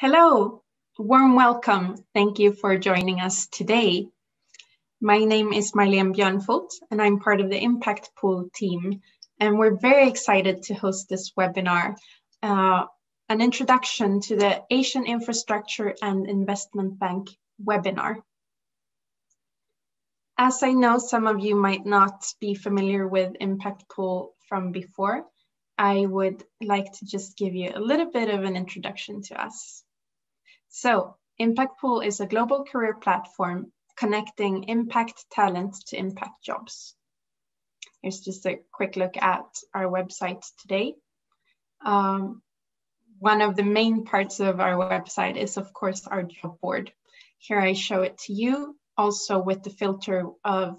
Hello, warm welcome. Thank you for joining us today. My name is Marlene Björnfot, and I'm part of the Impact Pool team. And we're very excited to host this webinar, an introduction to the Asian Infrastructure and Investment Bank webinar. As I know some of you might not be familiar with Impact Pool from before, I would like to just give you a little bit of an introduction to us. So, Impact Pool is a global career platform connecting impact talent to impact jobs. Here's just a quick look at our website today. One of the main parts of our website is, of course, our job board. Here I show it to you, also with the filter of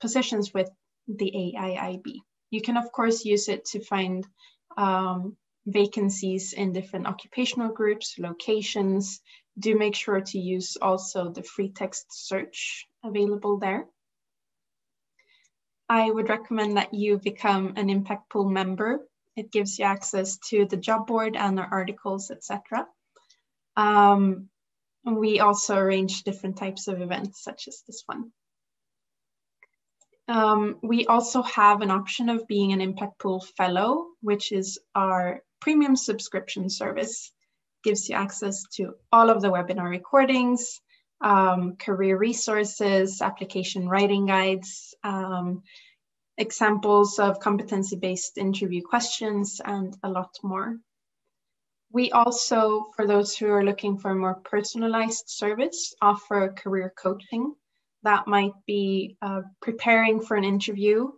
positions with the AIIB. You can, of course, use it to find vacancies in different occupational groups, locations. Do make sure to use also the free text search available there. I would recommend that you become an Impact Pool member. It gives you access to the job board and our articles, etc. We also arrange different types of events, such as this one. We also have an option of being an Impact Pool Fellow, which is our premium subscription service. Gives you access to all of the webinar recordings, career resources, application writing guides, examples of competency-based interview questions, and a lot more. We also, for those who are looking for a more personalized service, offer career coaching. That might be preparing for an interview,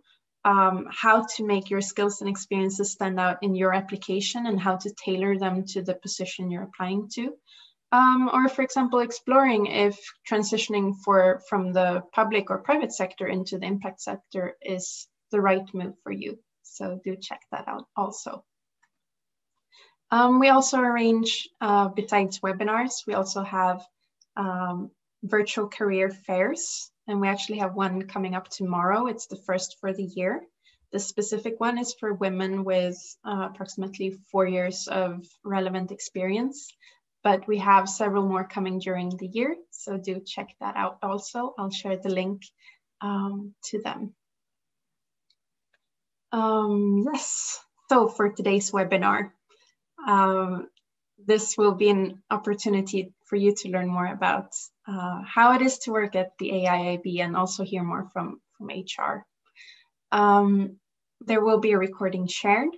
how to make your skills and experiences stand out in your application and how to tailor them to the position you're applying to. Or for example, exploring if transitioning from the public or private sector into the impact sector is the right move for you. So do check that out also. We also arrange, besides webinars, we also have virtual career fairs, and we actually have one coming up tomorrow. It's the first for the year. The specific one is for women with approximately 4 years of relevant experience, but we have several more coming during the year, so do check that out also. I'll share the link to them. Yes, so for today's webinar, this will be an opportunity for you to learn more about how it is to work at the AIIB and also hear more from HR. There will be a recording shared,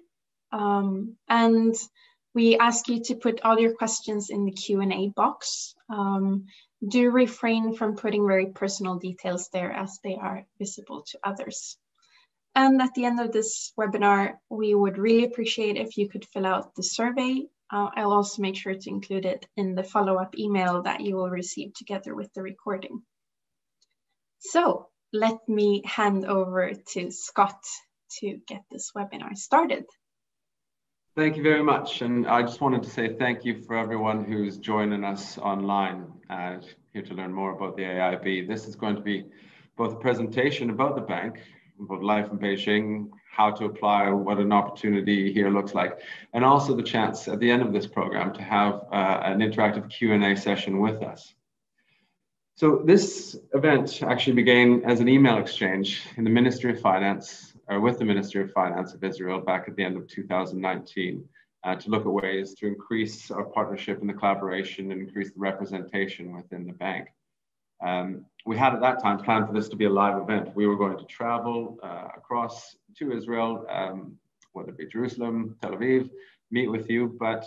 and we ask you to put all your questions in the Q&A box. Do refrain from putting very personal details there as they are visible to others. And at the end of this webinar, we would really appreciate if you could fill out the survey. I'll also make sure to include it in the follow-up email that you will receive together with the recording. So let me hand over to Scott to get this webinar started. Thank you very much. And I just wanted to say thank you for everyone who's joining us online here to learn more about the AIIB. This is going to be both a presentation about the bank, about life in Beijing, how to apply, what an opportunity here looks like, and also the chance at the end of this program to have an interactive Q&A session with us. So this event actually began as an email exchange in the Ministry of Finance, or with the Ministry of Finance of Israel back at the end of 2019 to look at ways to increase our partnership and the collaboration and increase the representation within the bank. We had at that time planned for this to be a live event. We were going to travel across to Israel, whether it be Jerusalem, Tel Aviv, meet with you, but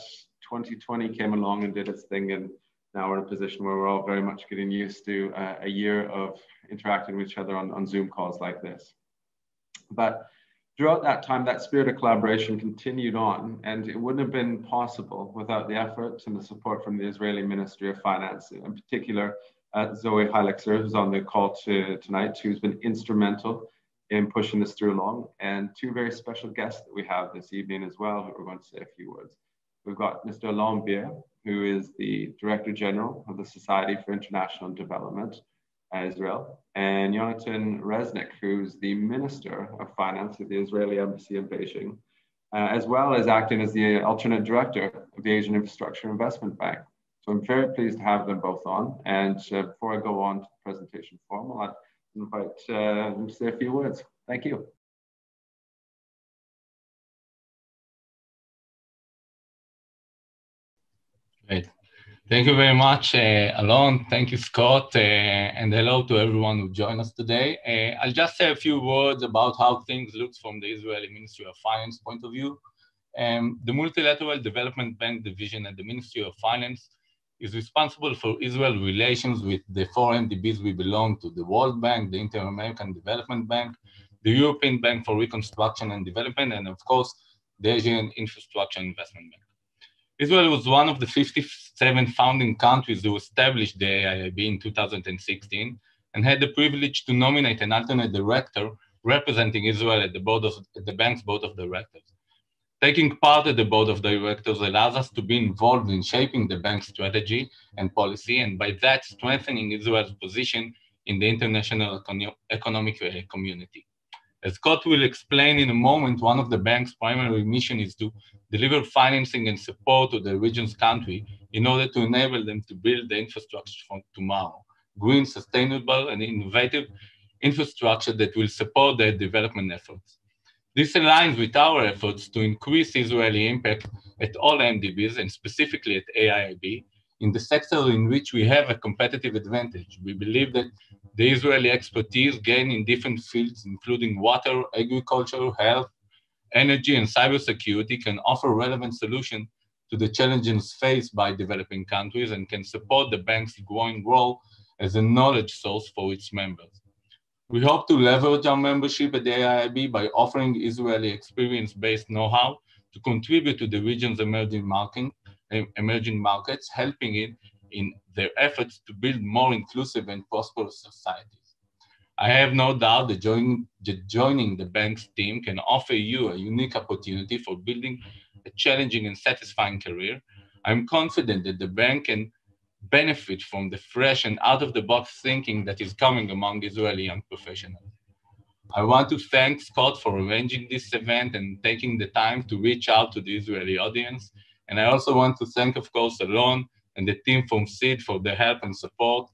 2020 came along and did its thing, and now we're in a position where we're all very much getting used to a year of interacting with each other on Zoom calls like this. But throughout that time, that spirit of collaboration continued on, and it wouldn't have been possible without the efforts and the support from the Israeli Ministry of Finance, in particular, Zoe Heilexer, who's on the call tonight, who's been instrumental in pushing this through along, and two very special guests that we have this evening as well, who are going to say a few words. We've got Mr. Alain Bier, who is the Director General of the Society for International Development, Israel, and Jonathan Resnick, who's the Minister of Finance at the Israeli Embassy in Beijing, as well as acting as the alternate director of the Asian Infrastructure Investment Bank. So I'm very pleased to have them both on. And before I go on to the presentation formal, I'd invite them to say a few words. Thank you. Great. Thank you very much, Alon. Thank you, Scott, and hello to everyone who joined us today. I'll just say a few words about how things look from the Israeli Ministry of Finance point of view. The Multilateral Development Bank Division at the Ministry of Finance is responsible for Israel relations with the four MDBs we belong to: the World Bank, the Inter-American Development Bank, the European Bank for Reconstruction and Development, and of course, the Asian Infrastructure Investment Bank. Israel was one of the 57 founding countries who established the AIIB in 2016 and had the privilege to nominate an alternate director representing Israel at the bank's board of directors. Taking part at the board of directors allows us to be involved in shaping the bank's strategy and policy, and by that strengthening Israel's position in the international economic community. As Scott will explain in a moment, one of the bank's primary mission is to deliver financing and support to the region's country in order to enable them to build the infrastructure for tomorrow, green, sustainable, and innovative infrastructure that will support their development efforts. This aligns with our efforts to increase Israeli impact at all MDBs and specifically at AIIB in the sector in which we have a competitive advantage. We believe that the Israeli expertise gained in different fields, including water, agriculture, health, energy, and cybersecurity, can offer relevant solutions to the challenges faced by developing countries and can support the bank's growing role as a knowledge source for its members. We hope to leverage our membership at the AIIB by offering Israeli experience-based know-how to contribute to the region's emerging markets, helping it in their efforts to build more inclusive and prosperous societies. I have no doubt that joining the bank's team can offer you a unique opportunity for building a challenging and satisfying career. I'm confident that the bank can benefit from the fresh and out-of-the-box thinking that is coming among Israeli young professionals. I want to thank Scott for arranging this event and taking the time to reach out to the Israeli audience. And I also want to thank, of course, Alon and the team from SEED for their help and support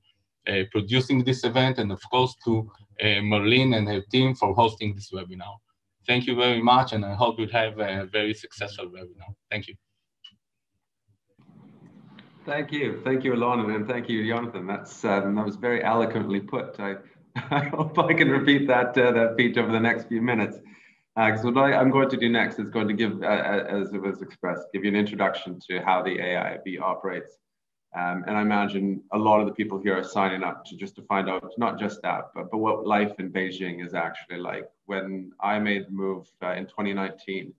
producing this event, and of course to Marlene and her team for hosting this webinar. Thank you very much, and I hope you'll have a very successful webinar. Thank you. Thank you, Alon, and thank you, Jonathan. That was very eloquently put. I hope I can repeat that speech over the next few minutes. Because what I'm going to do next is going to give, as it was expressed, give you an introduction to how the AIIB operates. And I imagine a lot of the people here are signing up to find out not just that, but what life in Beijing is actually like. When I made the move in 2019,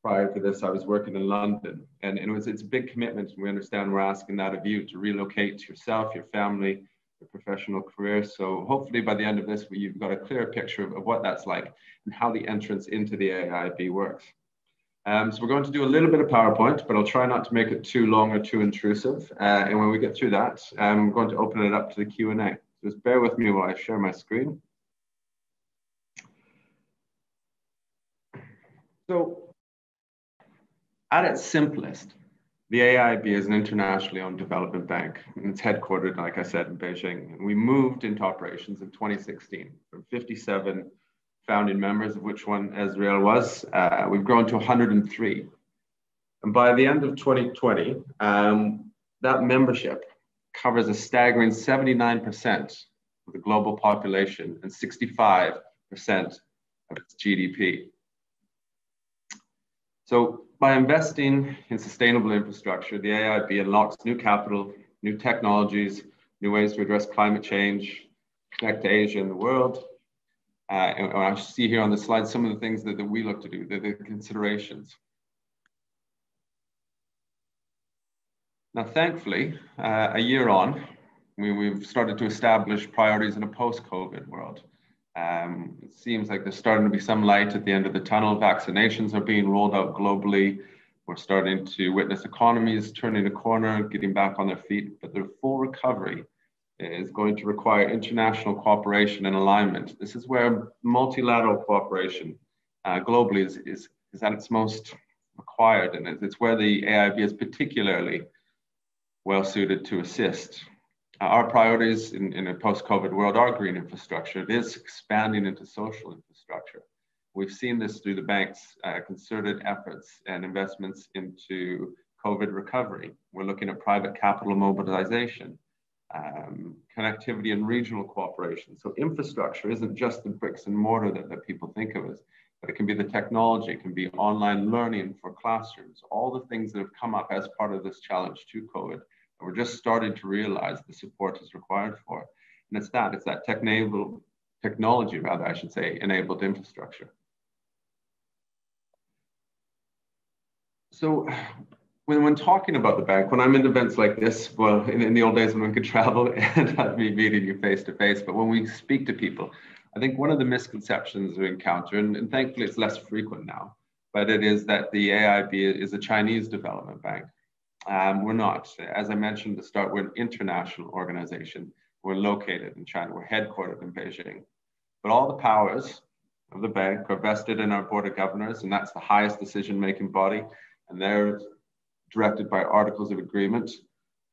prior to this, I was working in London, and it's a big commitment. And we understand we're asking that of you to relocate yourself, your family, your professional career. So hopefully by the end of this, you've got a clear picture of what that's like and how the entrance into the AIIB works. So we're going to do a little bit of PowerPoint, but I'll try not to make it too long or too intrusive. And when we get through that, I'm going to open it up to the Q&A. Just bear with me while I share my screen. So at its simplest, the AIIB is an internationally owned development bank, and it's headquartered, like I said, in Beijing. And we moved into operations in 2016 from 57 founding members, of which one Israel was. We've grown to 103. And by the end of 2020, that membership covers a staggering 79% of the global population and 65% of its GDP. So by investing in sustainable infrastructure, the AIIB unlocks new capital, new technologies, new ways to address climate change, connect to Asia and the world. And I see here on the slide some of the things that we look to do, the considerations. Now, thankfully, a year on, we've started to establish priorities in a post-COVID world. It seems like there's starting to be some light at the end of the tunnel. Vaccinations are being rolled out globally. We're starting to witness economies turning a corner, getting back on their feet, but their full recovery is going to require international cooperation and alignment. This is where multilateral cooperation globally is is at its most required, and it's where the AIIB is particularly well suited to assist. Our priorities in a post-COVID world are green infrastructure. It is expanding into social infrastructure. We've seen this through the bank's concerted efforts and investments into COVID recovery. We're looking at private capital mobilization, connectivity and regional cooperation. So infrastructure isn't just the bricks and mortar that people think of as, but it can be the technology, it can be online learning for classrooms, all the things that have come up as part of this challenge to COVID. And we're just starting to realize the support is required for. And it's that technology, rather, I should say, enabled infrastructure. So when talking about the bank, when I'm in events like this, well, in the old days when we could travel and have me meeting you face to face, but when we speak to people, I think one of the misconceptions we encounter, and thankfully it's less frequent now, but it is that the AIIB is a Chinese development bank. We're not. As I mentioned at the start, we're an international organization. We're located in China. We're headquartered in Beijing. But all the powers of the bank are vested in our board of governors, and that's the highest decision-making body. And they're directed by articles of agreement.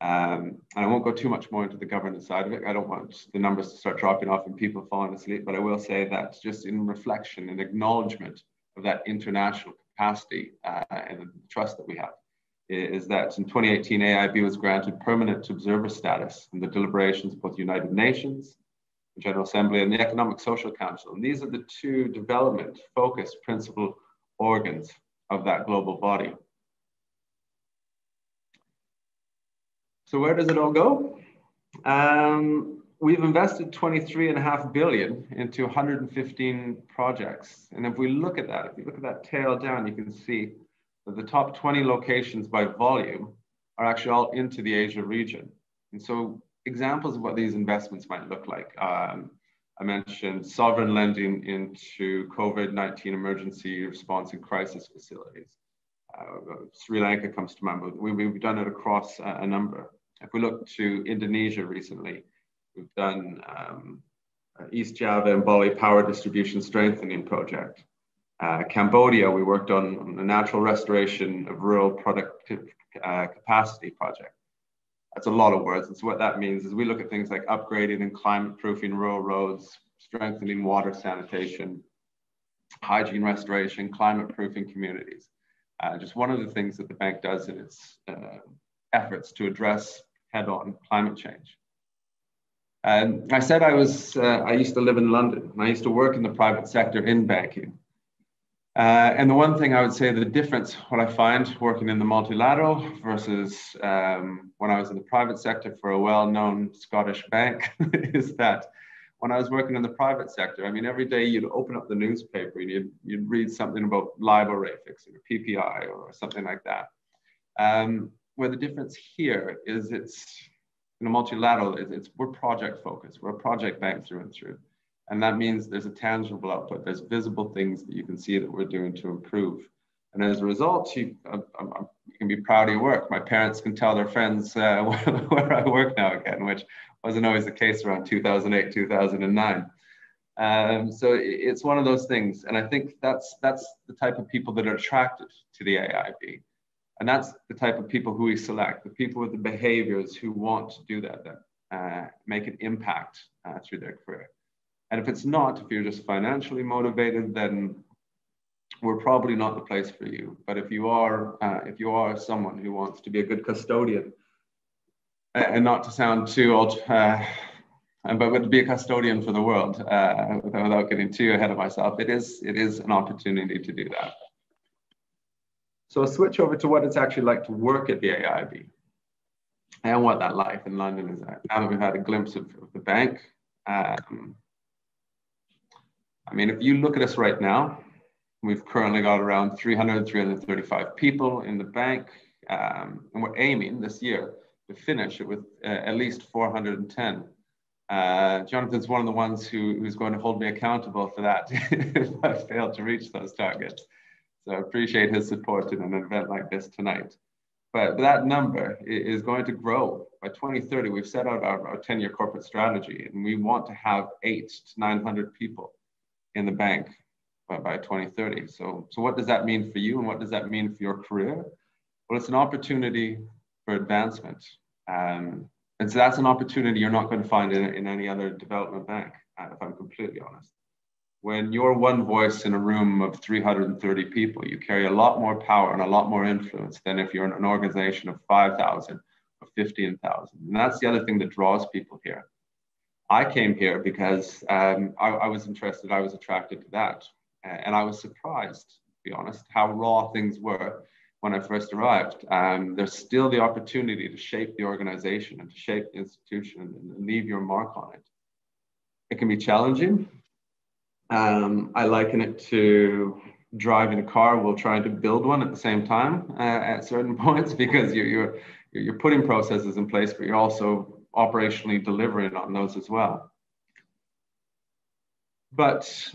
And I won't go too much more into the governance side of it. I don't want the numbers to start dropping off and people falling asleep, but I will say that just in reflection and acknowledgement of that international capacity and the trust that we have, is that in 2018, AIIB was granted permanent observer status in the deliberations of both the United Nations, the General Assembly, and the Economic Social Council. And these are the two development-focused principal organs of that global body. So where does it all go? We've invested 23.5 billion into 115 projects. And if we look at that, if you look at that tail down, you can see that the top 20 locations by volume are actually all into the Asia region. And so examples of what these investments might look like. I mentioned sovereign lending into COVID-19 emergency response and crisis facilities. Sri Lanka comes to mind, but we've done it across a number. If we look to Indonesia recently, we've done East Java and Bali power distribution strengthening project. Cambodia, we worked on the natural restoration of rural productive capacity project. That's a lot of words. And so what that means is we look at things like upgrading and climate proofing rural roads, strengthening water sanitation, hygiene restoration, climate proofing communities. Just one of the things that the bank does in its efforts to address head-on climate change. And I said I used to live in London, and I used to work in the private sector in banking. And the one thing I would say, the difference, what I find working in the multilateral versus when I was in the private sector for a well-known Scottish bank is that when I was working in the private sector, I mean, every day you'd open up the newspaper and you'd read something about LIBOR rate fixing or PPI or something like that. Where the difference here is it's in a multilateral, we're project focused. We're a project bank through and through. And that means there's a tangible output. There's visible things that you can see that we're doing to improve. And as a result, you can be proud of your work. My parents can tell their friends where I work now again, which wasn't always the case around 2008, 2009. So it's one of those things. And I think that's the type of people that are attracted to the AIIB. And that's the type of people who we select, the people with the behaviors who want to do that make an impact through their career. And if it's not, if you're just financially motivated, then we're probably not the place for you. But if you are someone who wants to be a good custodian, and not to sound too old, but to be a custodian for the world, without getting too ahead of myself, it is an opportunity to do that. So I'll switch over to what it's actually like to work at the AIIB and what that life in London is like. Now that we've had a glimpse of the bank, I mean, if you look at us right now, we've currently got around 335 people in the bank, and we're aiming this year to finish it with at least 410. Jonathan's one of the ones who's going to hold me accountable for that if I fail to reach those targets. So I appreciate his support in an event like this tonight. But that number is going to grow. By 2030, we've set out our 10-year corporate strategy, and we want to have 800 to 900 people in the bank by 2030. So what does that mean for you, and what does that mean for your career? Well, it's an opportunity for advancement. And so that's an opportunity you're not going to find in any other development bank, if I'm completely honest. When you're one voice in a room of 330 people, you carry a lot more power and a lot more influence than if you're in an organization of 5,000 or 15,000. And that's the other thing that draws people here. I came here because I was interested, I was attracted to that. And I was surprised, to be honest, how raw things were when I first arrived. There's still the opportunity to shape the organization and to shape the institution and leave your mark on it. It can be challenging. I liken it to driving a car while trying to build one at the same time at certain points, because you're putting processes in place, but you're also operationally delivering on those as well. But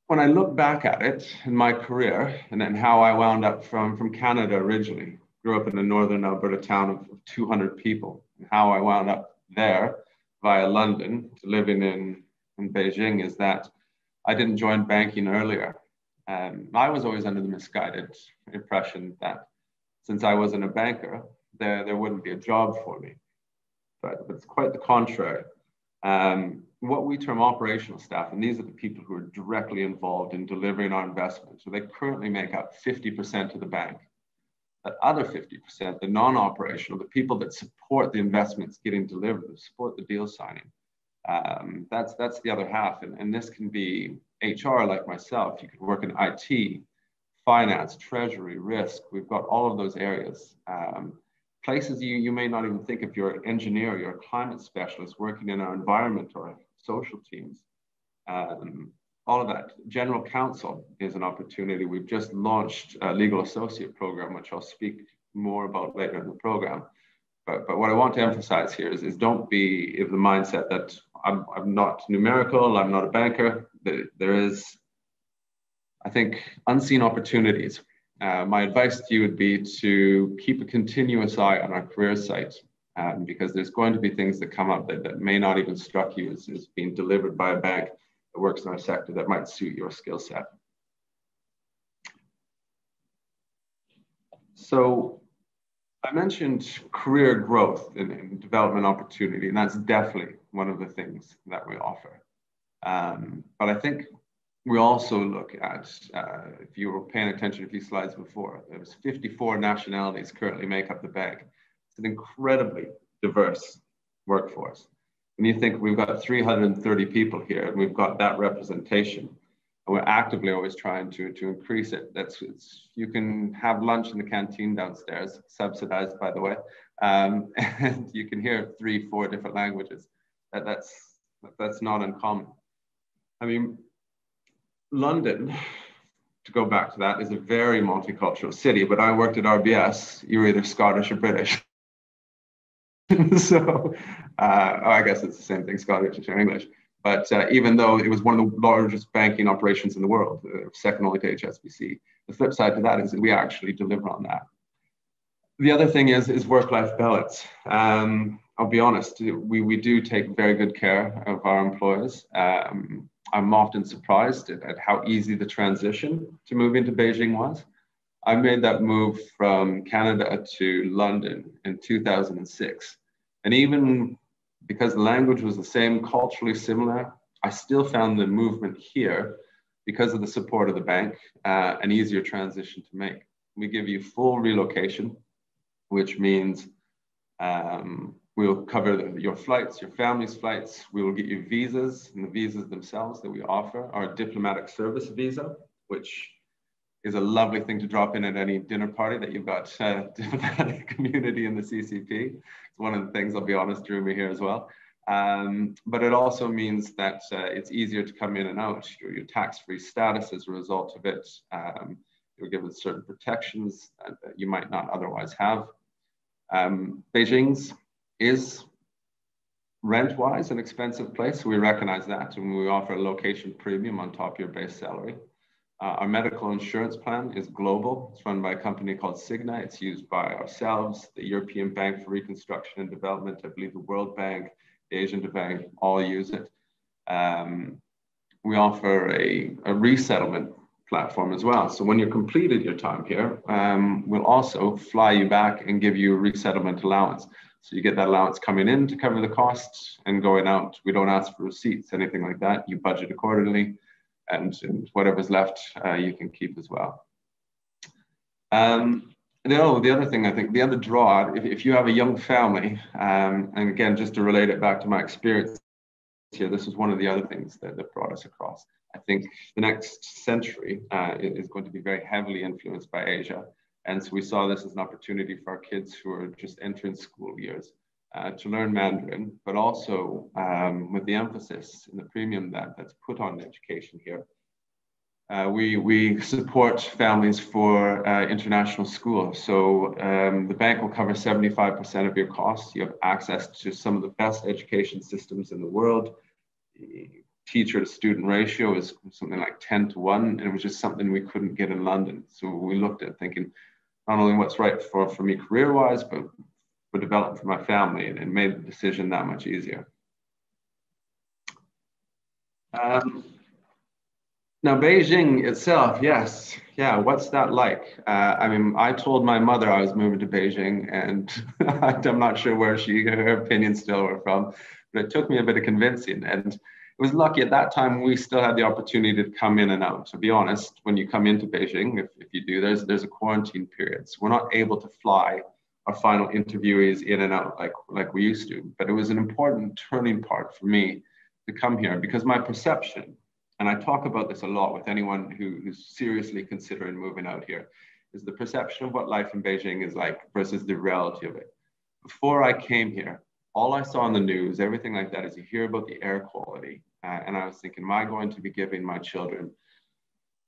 when I look back at it in my career, and then how I wound up from Canada originally, grew up in a northern Alberta town of 200 people, and how I wound up there via London to living in Beijing, is that I didn't join banking earlier. I was always under the misguided impression that since I wasn't a banker, there wouldn't be a job for me. But it's quite the contrary. What we term operational staff, and these are the people who are directly involved in delivering our investments. So they currently make up 50% of the bank. That other 50%, the non-operational, the people that support the investments getting delivered, that support the deal signing, that's the other half. And this can be HR like myself. You could work in IT, finance, treasury, risk. We've got all of those areas. Places you may not even think, if you're an engineer, you're a climate specialist working in our environment or social teams. All of that. General counsel is an opportunity. We've just launched a legal associate program, which I'll speak more about later in the program. But what I want to emphasize here is don't be of the mindset that I'm not numerical, I'm not a banker. There is, I think, unseen opportunities. My advice to you would be to keep a continuous eye on our career site, because there's going to be things that come up that may not even struck you as being delivered by a bank that works in our sector that might suit your skill set. So I mentioned career growth and development opportunity, and that's definitely one of the things that we offer. But I think we also look at, if you were paying attention to a few slides before, there's 54 nationalities currently make up the bank. It's an incredibly diverse workforce. When you think we've got 330 people here and we've got that representation, and we're actively always trying to increase it. You can have lunch in the canteen downstairs, subsidized by the way, and you can hear 3-4 different languages. That's not uncommon. I mean, London, to go back to that, is a very multicultural city, but I worked at RBS, you were either Scottish or British. So I guess it's the same thing, Scottish or English. But even though it was one of the largest banking operations in the world, second only to HSBC, the flip side to that is that we actually deliver on that. The other thing is work-life balance. I'll be honest, we do take very good care of our employees. I'm often surprised at how easy the transition to move into Beijing was. I made that move from Canada to London in 2006. And even because the language was the same, culturally similar, I still found the movement here, because of the support of the bank, an easier transition to make. We give you full relocation, which means we'll cover your flights, your family's flights. We will get you visas, and the visas themselves that we offer are a diplomatic service visa, which is a lovely thing to drop in at any dinner party that you've got diplomatic community in the CCP. It's one of the things, I'll be honest, drew me here as well. But it also means that it's easier to come in and out. Your tax-free status as a result of it. You're given certain protections that you might not otherwise have. Beijing's is rent-wise an expensive place. We recognize that, and we offer a location premium on top of your base salary. Our medical insurance plan is global. It's run by a company called Cigna. It's used by ourselves, the European Bank for Reconstruction and Development, I believe the World Bank, the Asian Bank, all use it. We offer a resettlement platform as well. So when you're completed your time here, we'll also fly you back and give you a resettlement allowance. So you get that allowance coming in to cover the costs, and going out, we don't ask for receipts, anything like that. You budget accordingly, and whatever's left, you can keep as well. The other thing, I think, the other draw, if you have a young family, and again, just to relate it back to my experience here, this was one of the other things that brought us across. I think the next century is going to be very heavily influenced by Asia. And so we saw this as an opportunity for our kids who are just entering school years to learn Mandarin, but also with the emphasis and the premium that's put on education here. We support families for international schools. So the bank will cover 75% of your costs. You have access to some of the best education systems in the world. The teacher to student ratio is something like 10 to 1, and it was just something we couldn't get in London. So we looked at thinking not only what's right for me career-wise, but for development for my family, and made the decision that much easier. Now, Beijing itself, yes. Yeah, what's that like? I mean, I told my mother I was moving to Beijing, and I'm not sure where her opinions still were from, but it took me a bit of convincing. And it was lucky at that time we still had the opportunity to come in and out. To be honest, when you come into Beijing, if you do, there's a quarantine period. So we're not able to fly our final interviewees in and out like we used to. But it was an important turning part for me to come here, because my perception, and I talk about this a lot with anyone who's seriously considering moving out here, is the perception of what life in Beijing is like versus the reality of it. Before I came here, all I saw in the news, everything like that, is you hear about the air quality. And I was thinking, am I going to be giving my children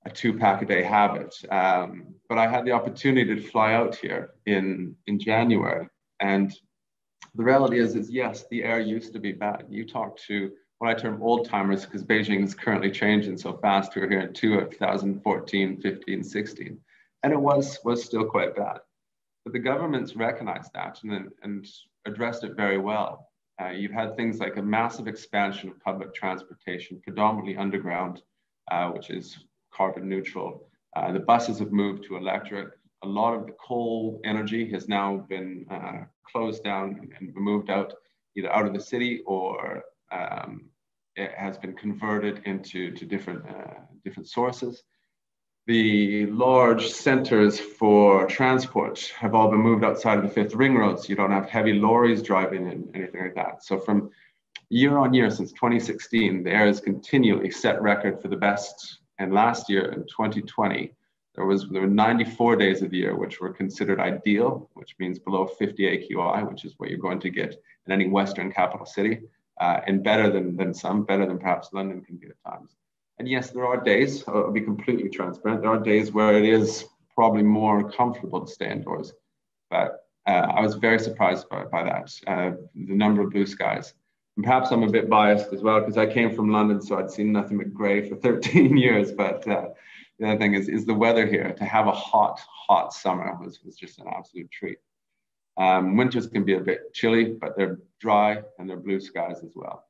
a 2-pack-a-day habit? But I had the opportunity to fly out here in January. And the reality is yes, the air used to be bad. You talk to what I term old timers, because Beijing is currently changing so fast. We were here in 2014, 15, 16. And it was still quite bad. But the government's recognized that and addressed it very well. You've had things like a massive expansion of public transportation, predominantly underground, which is carbon neutral. The buses have moved to electric. A lot of the coal energy has now been closed down and moved out, either out of the city or it has been converted into different sources. The large centers for transport have all been moved outside of the 5th ring road, so you don't have heavy lorries driving and anything like that. So from year on year since 2016, the air has continually set record for the best. And last year in 2020, there were 94 days of the year which were considered ideal, which means below 50 AQI, which is what you're going to get in any Western capital city, and better than perhaps London can be at times. And yes, there are days, I'll be completely transparent, there are days where it is probably more comfortable to stay indoors. But I was very surprised by that, the number of blue skies. And perhaps I'm a bit biased as well, because I came from London, so I'd seen nothing but gray for 13 years. But the other thing is the weather here. To have a hot summer was just an absolute treat. Winters can be a bit chilly, but they're dry and they're blue skies as well.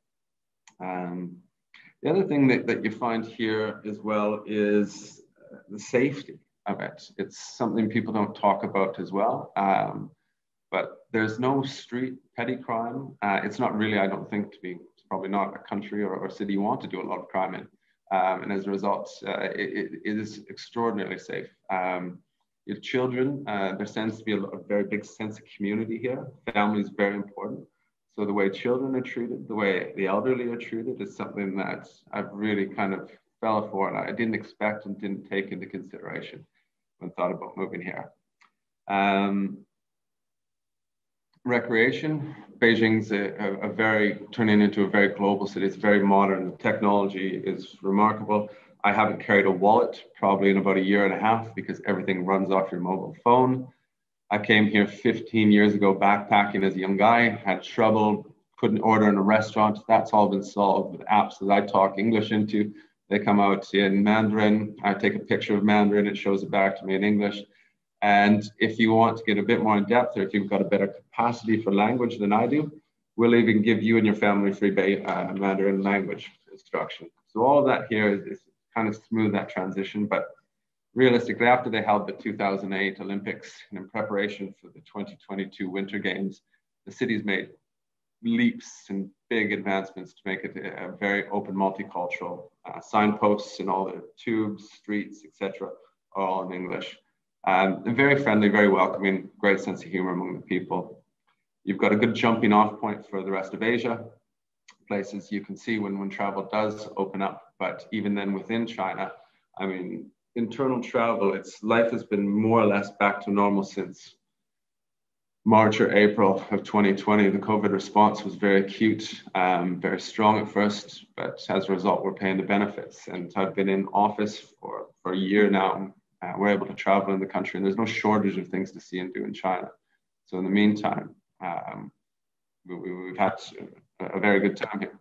The other thing that you find here as well is the safety of it. It's something people don't talk about as well. But there's no street petty crime. It's not really, I don't think, it's probably not a country or city you want to do a lot of crime in. And as a result, it is extraordinarily safe. Your children, there tends to be a very big sense of community here. Family is very important. So the way children are treated, the way the elderly are treated is something that I've really kind of fell for, and I didn't expect and didn't take into consideration when thought about moving here. Recreation, Beijing's turning into a very global city. It's very modern. The technology is remarkable. I haven't carried a wallet probably in about a year and a half because everything runs off your mobile phone. I came here 15 years ago backpacking as a young guy, had trouble, couldn't order in a restaurant. That's all been solved with apps that I talk English into. They come out in Mandarin. I take a picture of Mandarin, it shows it back to me in English. And if you want to get a bit more in depth, or if you've got a better capacity for language than I do, we'll even give you and your family free Mandarin language instruction. So all of that here is kind of smooth that transition, but realistically, after they held the 2008 Olympics and in preparation for the 2022 Winter Games, the city's made leaps and big advancements to make it a very open, multicultural. Signposts and all the tubes, streets, etc., are all in English. Very friendly, very welcoming, great sense of humor among the people. You've got a good jumping off point for the rest of Asia, places you can see when travel does open up. But even then within China, I mean, internal travel, life has been more or less back to normal since March or April of 2020. The COVID response was very acute, very strong at first, but as a result, we're paying the benefits. And I've been in office for a year now. We're able to travel in the country, and there's no shortage of things to see and do in China. So in the meantime, we've had a very good time here.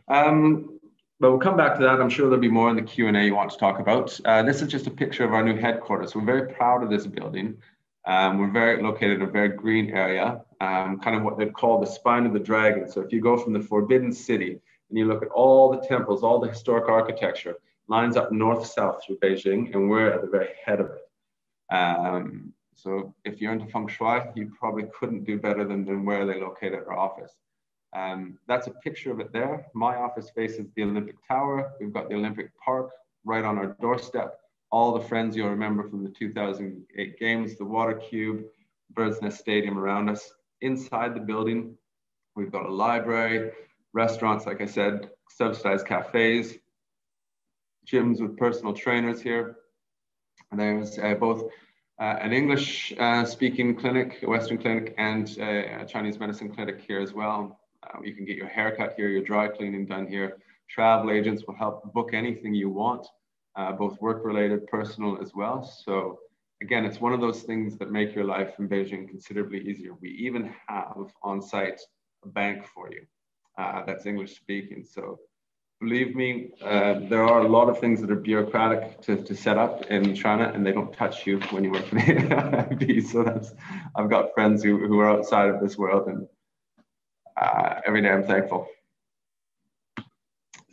But we'll come back to that. I'm sure there'll be more in the Q&A you want to talk about. This is just a picture of our new headquarters. We're very proud of this building. We're located in a very green area, kind of what they'd call the spine of the dragon. So if you go from the Forbidden City and you look at all the temples, all the historic architecture, lines up north-south through Beijing, and we're at the very head of it. So if you're into feng shui, you probably couldn't do better than where they located our office. That's a picture of it there. My office faces the Olympic Tower. We've got the Olympic Park right on our doorstep. All the friends you'll remember from the 2008 Games, the Water Cube, Bird's Nest Stadium around us. Inside the building, we've got a library, restaurants, like I said, subsidized cafes, gyms with personal trainers here. And there's both an English speaking clinic, a Western clinic, and a Chinese medicine clinic here as well. You can get your haircut here, your dry cleaning done here. Travel agents will help book anything you want, both work-related, personal as well. So again, it's one of those things that make your life in Beijing considerably easier. We even have on site a bank for you that's English speaking. So believe me, there are a lot of things that are bureaucratic to set up in China, and they don't touch you when you work for the AIIB. So I've got friends who are outside of this world, and every day I'm thankful.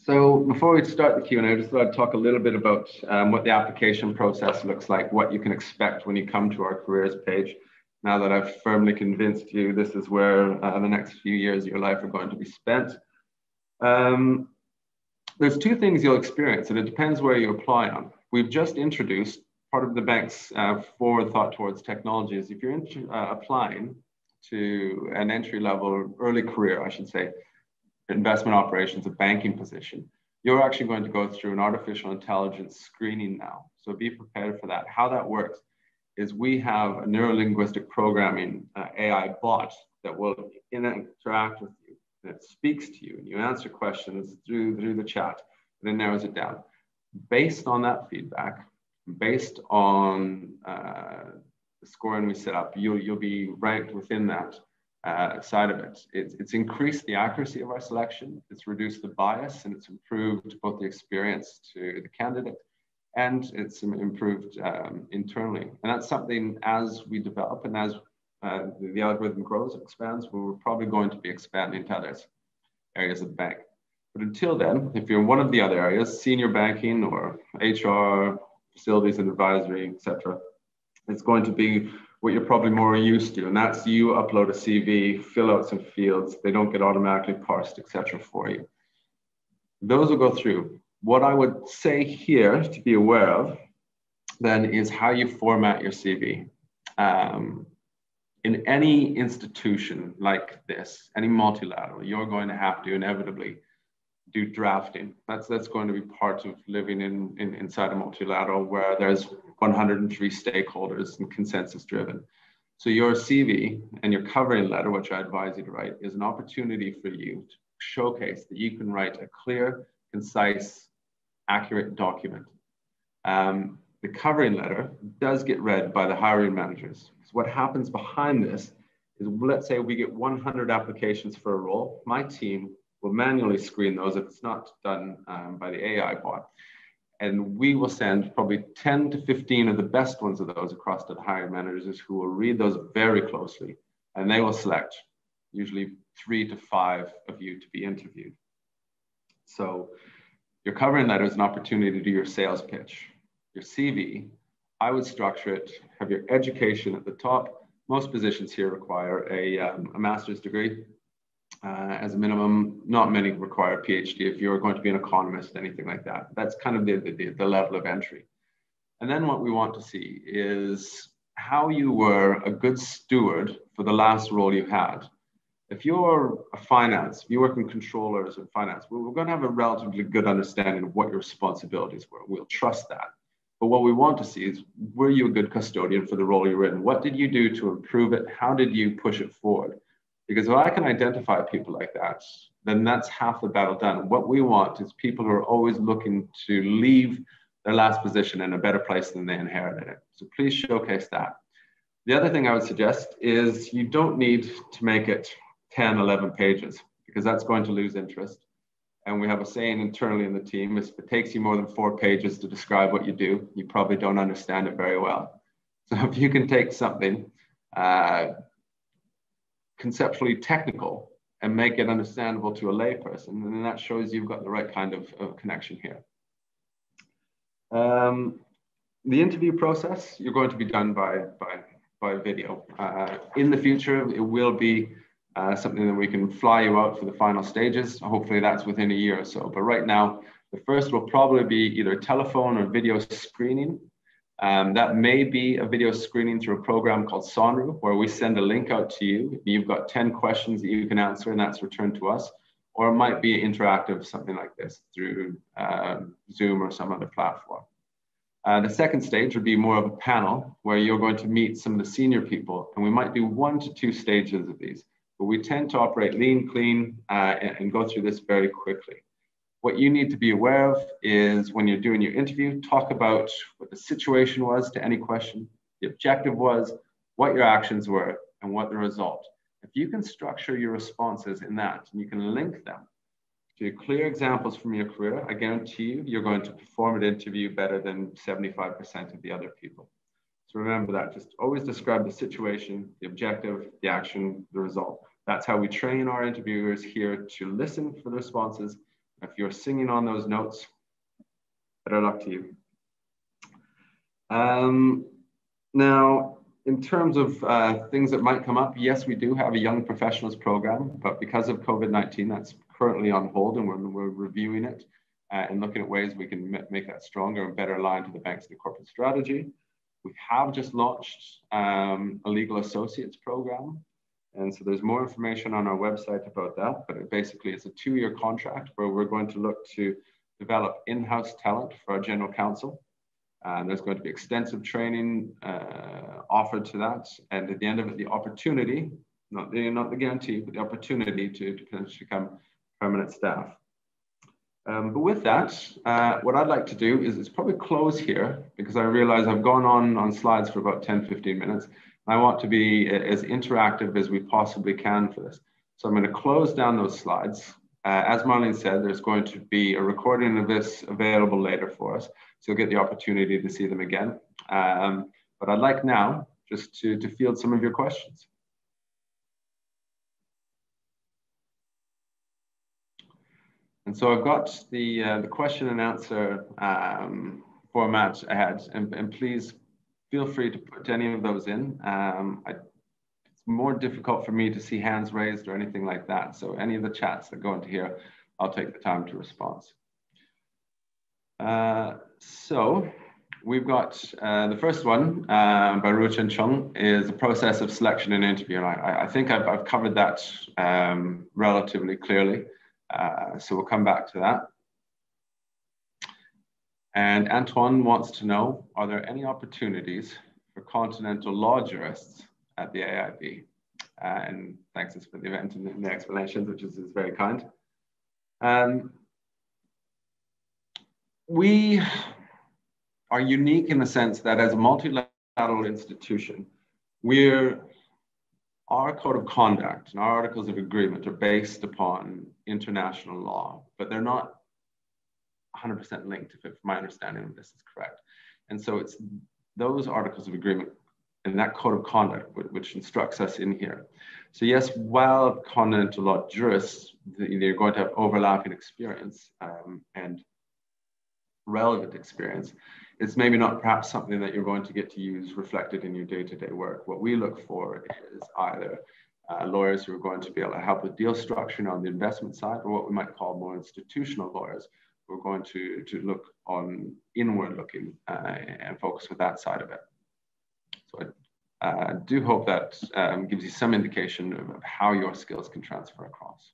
So before we start the Q&A, I just thought I'd talk a little bit about what the application process looks like, what you can expect when you come to our careers page. Now that I've firmly convinced you this is where the next few years of your life are going to be spent. There's two things you'll experience, and it depends where you apply on. We've just introduced part of the bank's forward thought towards technology is if you're applying to an entry-level, early career, I should say, investment operations, a banking position, you're actually going to go through an artificial intelligence screening now. So be prepared for that. How that works is we have a neuro-linguistic programming AI bot that will interact with you, that speaks to you, and you answer questions through the chat, and it narrows it down. Based on that feedback, based on the scoring we set up, you'll be ranked within that side of it. It's increased the accuracy of our selection, it's reduced the bias, and it's improved both the experience to the candidate, and it's improved internally. And that's something as we develop and as the algorithm grows and expands, we're probably going to be expanding to other areas of the bank. But until then, if you're in one of the other areas, senior banking or HR, facilities and advisory, etc., it's going to be what you're probably more used to, and that's you upload a CV, fill out some fields, they don't get automatically parsed, etc. for you. Those will go through. What I would say here to be aware of then is how you format your CV. In any institution like this, any multilateral, you're going to have to inevitably do drafting. That's going to be part of living inside a multilateral where there's 103 stakeholders and consensus driven. So your CV and your covering letter, which I advise you to write, is an opportunity for you to showcase that you can write a clear, concise, accurate document. The covering letter does get read by the hiring managers. So what happens behind this is, let's say we get 100 applications for a role. My team will manually screen those if it's not done by the AI bot. And we will send probably 10 to 15 of the best ones of those across to the hiring managers who will read those very closely. And they will select usually 3 to 5 of you to be interviewed. So your covering letter is an opportunity to do your sales pitch. your CV, I would structure it, have your education at the top. Most positions here require a master's degree as a minimum. Not many require a PhD if you're going to be an economist, anything like that. That's kind of the level of entry. And then what we want to see is how you were a good steward for the last role you had. If you're a finance, if you work in controllers in finance, we're going to have a relatively good understanding of what your responsibilities were. We'll trust that. But what we want to see is, were you a good custodian for the role you were in? What did you do to improve it? How did you push it forward? Because if I can identify people like that, then that's half the battle done. What we want is people who are always looking to leave their last position in a better place than they inherited it. So please showcase that. The other thing I would suggest is you don't need to make it 10, 11 pages, because that's going to lose interest. And we have a saying internally in the team is, if it takes you more than 4 pages to describe what you do, you probably don't understand it very well. So if you can take something conceptually technical and make it understandable to a layperson, then that shows you've got the right kind of connection here. The interview process, you're going to be done by video. In the future, it will be something that we can fly you out for the final stages. Hopefully that's within a year or so. But right now, the first will probably be either telephone or video screening. That may be a video screening through a program called Sonru, where we send a link out to you. You've got 10 questions that you can answer, and that's returned to us. Or it might be interactive, something like this, through Zoom or some other platform. The second stage would be more of a panel where you're going to meet some of the senior people, and we might do 1 to 2 stages of these, but we tend to operate lean, clean, and go through this very quickly. What you need to be aware of is, when you're doing your interview, talk about what the situation was to any question, the objective was, what your actions were, and what the result. If you can structure your responses in that, and you can link them to clear examples from your career, I guarantee you, you're going to perform an interview better than 75% of the other people. So remember that, just always describe the situation, the objective, the action, the result. That's how we train our interviewers here to listen for the responses. If you're singing on those notes, better luck to you. Now, in terms of things that might come up, yes, we do have a young professionals program, but because of COVID-19, that's currently on hold, and we're reviewing it and looking at ways we can make that stronger and better aligned to the bank's new corporate strategy. We have just launched a legal associates program. And so there's more information on our website about that, but it basically it's a 2-year contract where we're going to look to develop in-house talent for our general counsel. There's going to be extensive training offered to that. And at the end of it, the opportunity, not the guarantee, but the opportunity to potentially become permanent staff. But with that, what I'd like to do is probably close here, because I realize I've gone on slides for about 10, 15 minutes. I want to be as interactive as we possibly can for this. So I'm going to close down those slides. As Marlene said, there's going to be a recording of this available later for us, so you'll get the opportunity to see them again. But I'd like now just to field some of your questions. And so I've got the question and answer format ahead, and please feel free to put any of those in. It's more difficult for me to see hands raised or anything like that. So any of the chats that go into here, I'll take the time to respond. So we've got the first one by Ru Chen Chung is the process of selection and interview. And I think I've covered that relatively clearly. So we'll come back to that. And Antoine wants to know, are there any opportunities for continental law jurists at the AIIB? And thanks for the event and the explanations, which is very kind. We are unique in the sense that as a multilateral institution, our code of conduct and our articles of agreement are based upon international law, but they're not 100% linked, if my understanding of this is correct. And so it's those articles of agreement and that code of conduct which instructs us in here. So yes, while continental law jurists, they're going to have overlapping experience and relevant experience, it's maybe not perhaps something that you're going to get to use reflected in your day-to-day work. What we look for is either lawyers who are going to be able to help with deal structuring on the investment side, or what we might call more institutional lawyers who are going to look on inward looking and focus with that side of it. So I do hope that gives you some indication of how your skills can transfer across.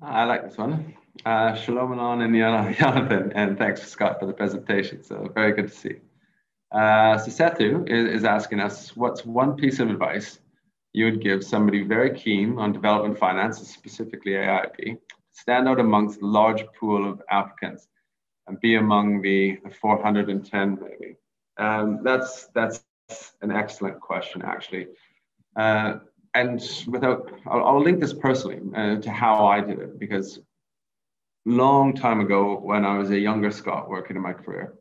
I like this one. Shalom Alon and Jonathan, and thanks Scott for the presentation. So very good to see. So Sethu is asking us, what's one piece of advice you would give somebody very keen on development finance, specifically AIIB, stand out amongst the large pool of applicants and be among the 410 maybe? That's an excellent question, actually. And I'll link this personally to how I did it, because long time ago, when I was a younger Scot working in my career,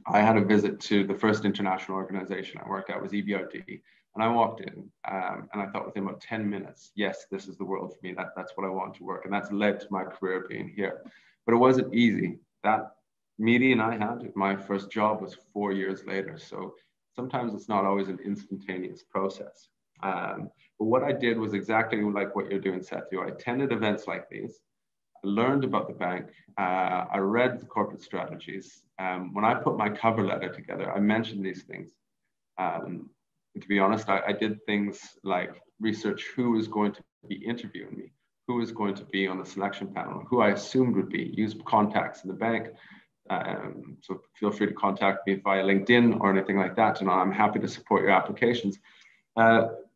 I had a visit to the first international organization I worked at, was EBRD. And I walked in and I thought within about 10 minutes, yes, this is the world for me. That's what I want to work. And that's led to my career being here. But it wasn't easy. That meeting I had, my first job was 4 years later. So sometimes it's not always an instantaneous process. But what I did was exactly like what you're doing, Sethu. I attended events like these. I learned about the bank. I read the corporate strategies. When I put my cover letter together, I mentioned these things. To be honest, I did things like research who was going to be interviewing me, who was going to be on the selection panel, who I assumed would be, use contacts in the bank. So feel free to contact me via LinkedIn or anything like that. And I'm happy to support your applications.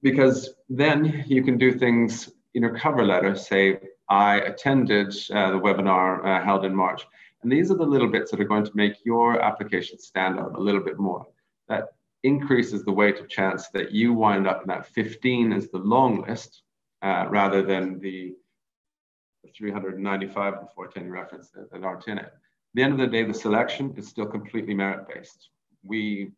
Because then you can do things in your cover letter, say, I attended the webinar held in March. And these are the little bits that are going to make your application stand out a little bit more. That increases the weight of chance that you wind up in that 15 as the long list, rather than the 395 and 410 reference that aren't in it. At the end of the day, the selection is still completely merit-based. We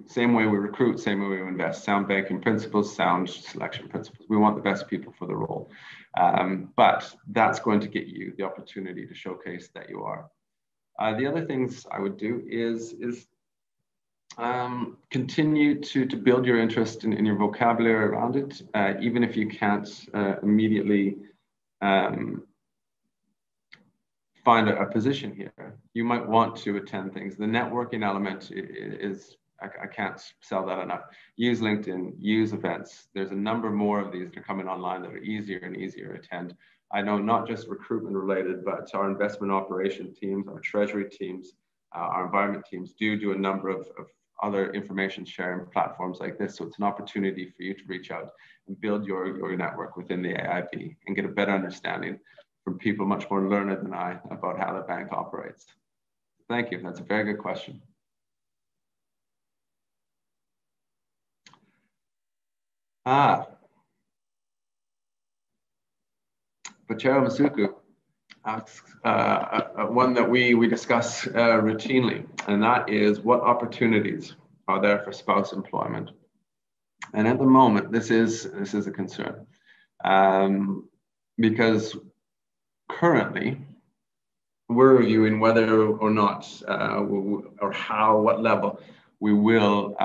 same way we recruit, same way we invest. Sound banking principles, sound selection principles. We want the best people for the role. But that's going to get you the opportunity to showcase that you are. The other things I would do is continue to build your interest in your vocabulary around it, even if you can't immediately find a position here. You might want to attend things. The networking element is, I can't sell that enough. Use LinkedIn, use events. There's a number more of these that are coming online that are easier and easier to attend. I know not just recruitment related, but our investment operation teams, our treasury teams, our environment teams do a number of other information sharing platforms like this. So it's an opportunity for you to reach out and build your network within the AIIB and get a better understanding from people much more learned than I about how the bank operates. Thank you. That's a very good question. Pachero Masuku asks one that we discuss routinely, and that is, what opportunities are there for spouse employment? And at the moment, this is a concern, because currently we're reviewing whether or not what level we will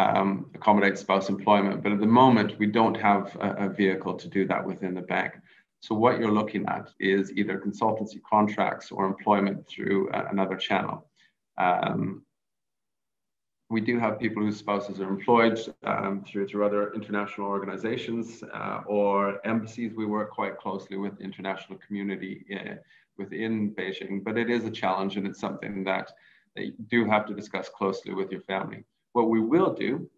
accommodate spouse employment. But at the moment, we don't have a vehicle to do that within the bank. So what you're looking at is either consultancy contracts or employment through another channel. We do have people whose spouses are employed through other international organizations or embassies. We work quite closely with the international community within Beijing, but it is a challenge, and it's something that you do have to discuss closely with your family. What we will do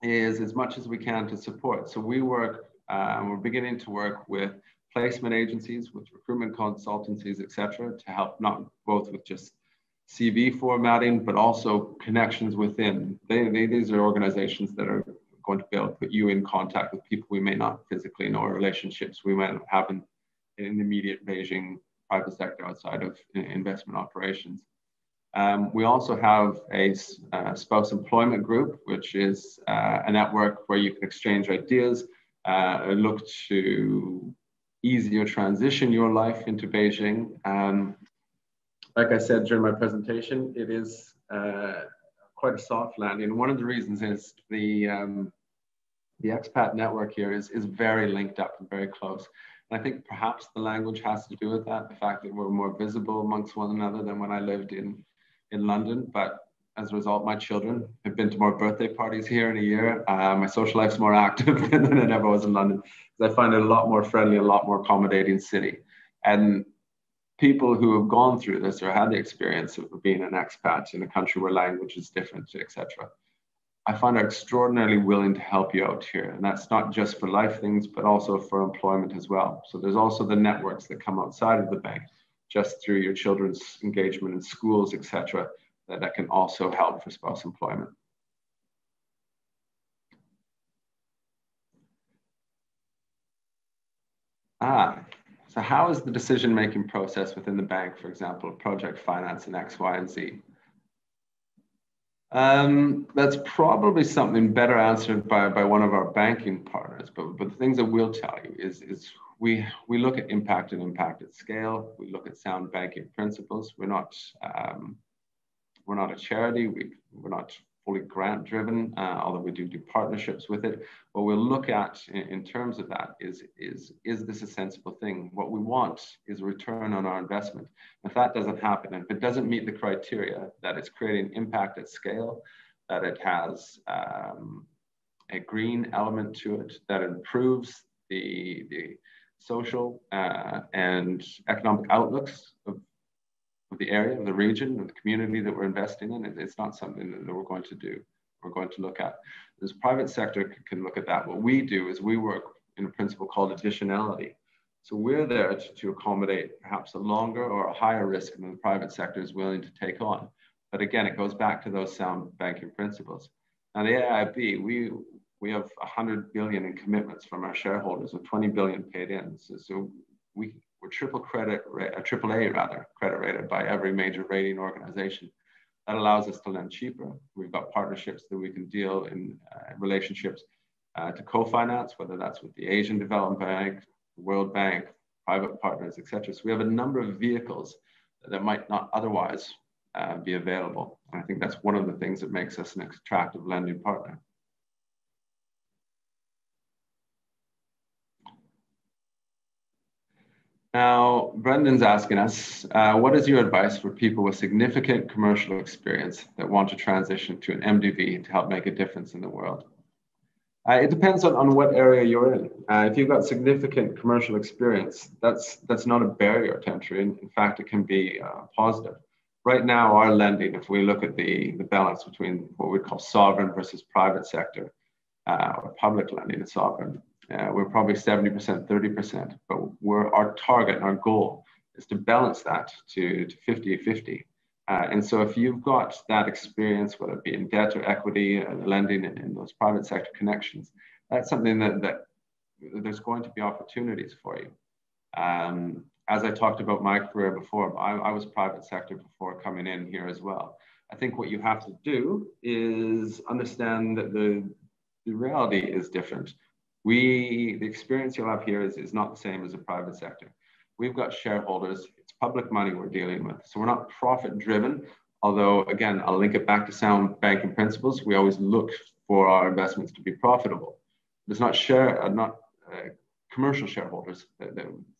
is as much as we can to support. So we work, we're beginning to work with placement agencies, with recruitment consultancies, etc., to help not both with just CV formatting, but also connections within. These are organizations that are going to be able to put you in contact with people we may not physically know, or relationships we might have in immediate Beijing private sector outside of investment operations. We also have a spouse employment group, which is a network where you can exchange ideas, look to easier transition your life into Beijing. Like I said during my presentation, it is quite a soft landing. And one of the reasons is the expat network here is very linked up and very close. And I think perhaps the language has to do with that, the fact that we're more visible amongst one another than when I lived in London. But as a result, my children have been to more birthday parties here in a year. My social life's more active than it ever was in London. I find it a lot more friendly, a lot more accommodating city. And people who have gone through this or had the experience of being an expat in a country where language is different, etc., I find are extraordinarily willing to help you out here. And that's not just for life things, but also for employment as well. So there's also the networks that come outside of the bank, just through your children's engagement in schools, etc., that can also help for spouse employment. So how is the decision-making process within the bank, for example, project finance and X, Y, and Z? That's probably something better answered by one of our banking partners, but the things that we'll tell you is we look at impact and impact at scale. We look at sound banking principles. We're not a charity. We're not fully grant driven, although we do partnerships with it. What we'll look at in terms of that is this a sensible thing? What we want is a return on our investment. If that doesn't happen, and if it doesn't meet the criteria that it's creating impact at scale, that it has a green element to it, that improves the social and economic outlooks of the area, of the region, of the community that we're investing in, it's not something that we're going to do. We're going to look at. This private sector can look at that. What we do is we work in a principle called additionality. So we're there to accommodate perhaps a longer or a higher risk than the private sector is willing to take on. But again, it goes back to those sound banking principles. Now the AIIB, we have 100 billion in commitments from our shareholders with 20 billion paid in. So we're AAA credit rated by every major rating organization. That allows us to lend cheaper. We've got partnerships that we can deal in relationships to co-finance, whether that's with the Asian Development Bank, the World Bank, private partners, etc. So we have a number of vehicles that might not otherwise be available. And I think that's one of the things that makes us an attractive lending partner. Now, Brendan's asking us, what is your advice for people with significant commercial experience that want to transition to an MDV to help make a difference in the world? It depends on what area you're in. If you've got significant commercial experience, that's not a barrier to entry. In fact, it can be positive. Right now, our lending, if we look at the balance between what we call sovereign versus private sector, or public lending and sovereign, we're probably 70%, 30%, but our target and our goal is to balance that to 50-50. And so if you've got that experience, whether it be in debt or equity, lending in those private sector connections, that's something that there's going to be opportunities for you. As I talked about my career before, I was private sector before coming in here as well. I think what you have to do is understand that the reality is different. The experience you'll have here is not the same as a private sector. We've got shareholders, it's public money we're dealing with. So we're not profit driven, although again, I'll link it back to sound banking principles. We always look for our investments to be profitable. It's not commercial shareholders that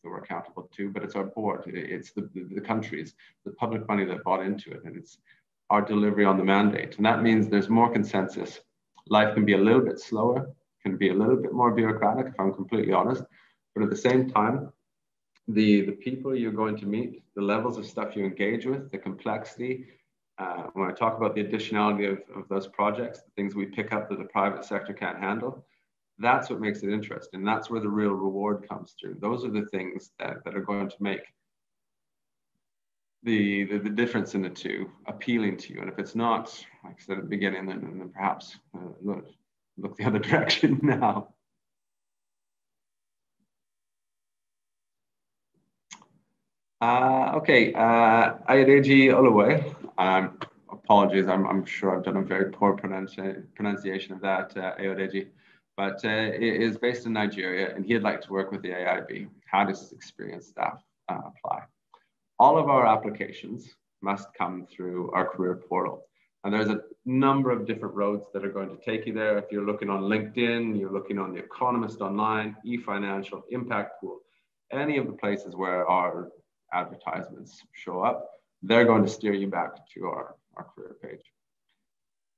we're accountable to, but it's our board, it's the countries, the public money that bought into it, and it's our delivery on the mandate. And that means there's more consensus. Life can be a little bit slower, can be a little bit more bureaucratic, if I'm completely honest, but at the same time, the people you're going to meet, the levels of stuff you engage with, the complexity, when I talk about the additionality of those projects, the things we pick up that the private sector can't handle, that's what makes it interesting. That's where the real reward comes through. Those are the things that are going to make the difference in the two appealing to you. And if it's not, like I said at the beginning, then perhaps look the other direction now. Okay, AIIB Oluwe. Apologies, I'm sure I've done a very poor pronunciation of that, AIIB, but it is based in Nigeria, and he'd like to work with the AIIB. how does experienced staff apply? All of our applications must come through our career portal. And there's a number of different roads that are going to take you there. If you're looking on LinkedIn, you're looking on The Economist Online, eFinancial, Impact Pool, any of the places where our advertisements show up, they're going to steer you back to our career page.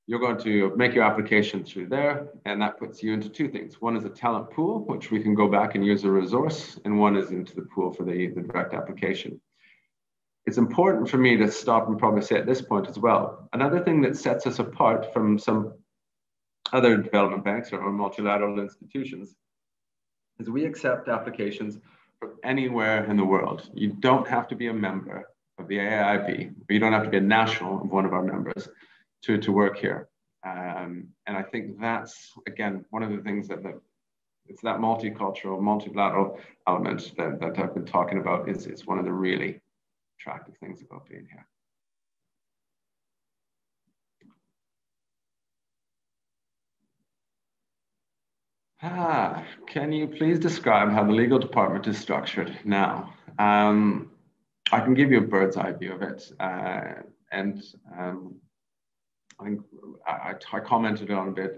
You're going to make your application through there, and that puts you into two things. One is a talent pool, which we can go back and use a resource, and one is into the pool for the direct application. It's important for me to stop and probably say at this point as well, another thing that sets us apart from some other development banks or multilateral institutions is we accept applications from anywhere in the world. You don't have to be a member of the AIIB, or you don't have to be a national of one of our members to work here. And I think that's, again, one of the things that it's that multicultural, multilateral element that I've been talking about is one of the really attractive things about being here. Can you please describe how the legal department is structured now? I can give you a bird's eye view of it. I commented on a bit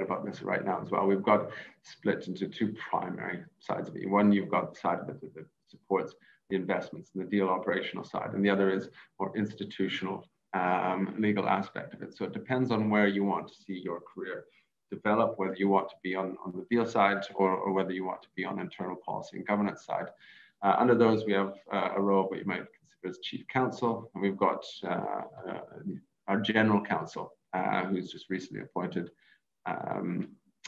about this right now as well. We've got split into two primary sides of it. One, you've got the side of it that supports the investments and the deal operational side, and the other is more institutional legal aspect of it. So it depends on where you want to see your career develop, whether you want to be on the deal side or whether you want to be on internal policy and governance side. Under those, we have a role of what you might consider as chief counsel, and we've got our general counsel, who's just recently appointed,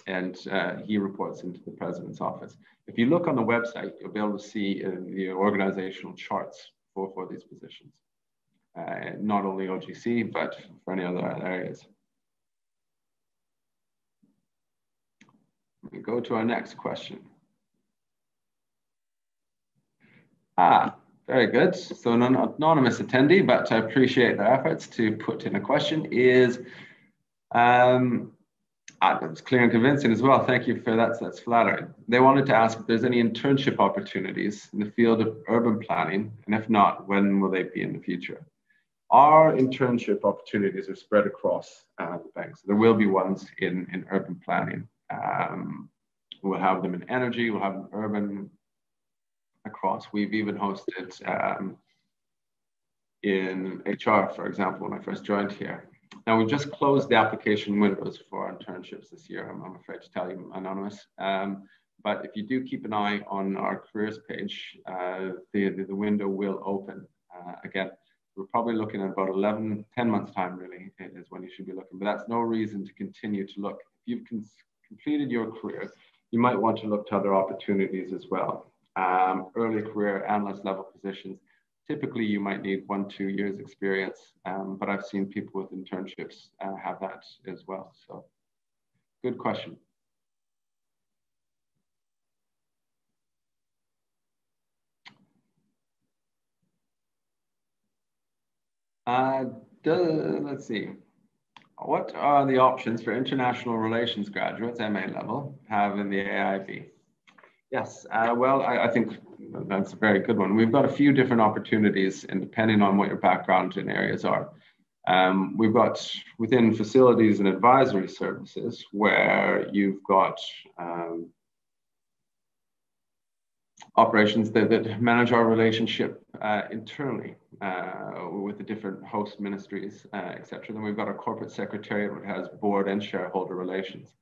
and he reports into the president's office. If you look on the website, you'll be able to see the organizational charts for these positions, not only OGC, but for any other areas. We go to our next question. Very good. So an anonymous attendee, but I appreciate their efforts to put in a question, is, that's clear and convincing as well. Thank you for that. That's flattering. They wanted to ask if there's any internship opportunities in the field of urban planning, and if not, when will they be in the future? Our internship opportunities are spread across the banks. There will be ones in urban planning. We'll have them in energy, we'll have them in urban, across. We've even hosted in HR, for example, when I first joined here. Now, we've just closed the application windows for our internships this year, I'm afraid to tell you, Anonymous. But if you do keep an eye on our careers page, the window will open. Again, we're probably looking at about 10 months time, really, is when you should be looking. But that's no reason to continue to look. If you've completed your career, you might want to look to other opportunities as well. Early career analyst level positions, typically you might need 1-2 years experience, but I've seen people with internships have that as well. So good question. Let's see. What are the options for international relations graduates, MA level, have in the AIIB? Yes, well, I think that's a very good one. We've got a few different opportunities, and depending on what your background and areas are. We've got within facilities and advisory services where you've got operations that manage our relationship internally with the different host ministries, et cetera. Then we've got a corporate secretariat that has board and shareholder relations.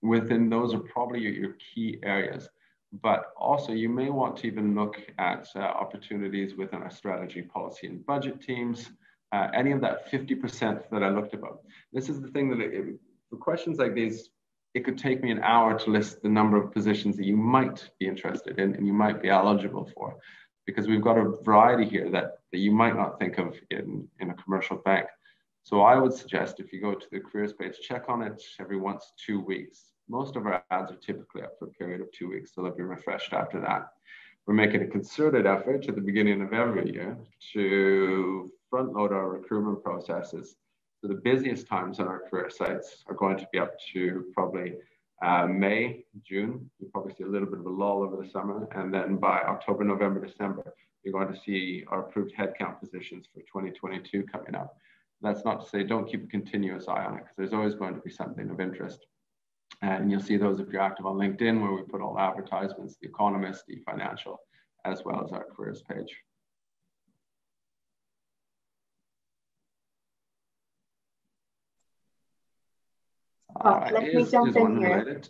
Within those are probably your key areas, but also you may want to even look at opportunities within our strategy, policy, and budget teams, any of that 50% that I looked about. This is the thing that for questions like these, it could take me an hour to list the number of positions that you might be interested in and you might be eligible for, because we've got a variety here that you might not think of in a commercial bank. So I would suggest if you go to the careers page, check on it every 1-2 weeks. Most of our ads are typically up for a period of 2 weeks, so they'll be refreshed after that. We're making a concerted effort at the beginning of every year to front load our recruitment processes. So the busiest times on our career sites are going to be up to probably May, June, you'll probably see a little bit of a lull over the summer. And then by October, November, December, you're going to see our approved headcount positions for 2022 coming up. That's not to say don't keep a continuous eye on it, because there's always going to be something of interest. And you'll see those if you're active on LinkedIn, where we put all advertisements, The Economist, The Financial, as well as our careers page. Let me jump in here.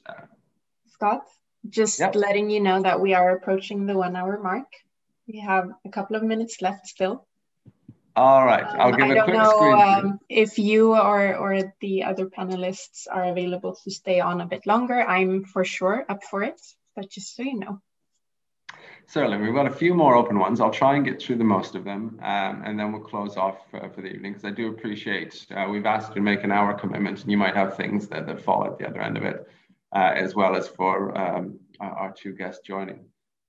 Scott, just letting you know that we are approaching the 1 hour mark. We have a couple of minutes left still. All right, I'll give a quick screen. If you or the other panelists are available to stay on a bit longer, I'm for sure up for it, but just so you know. Certainly, we've got a few more open ones. I'll try and get through the most of them, and then we'll close off for the evening, because I do appreciate, we've asked you to make an hour commitment, and you might have things that fall at the other end of it, as well as for our two guests joining.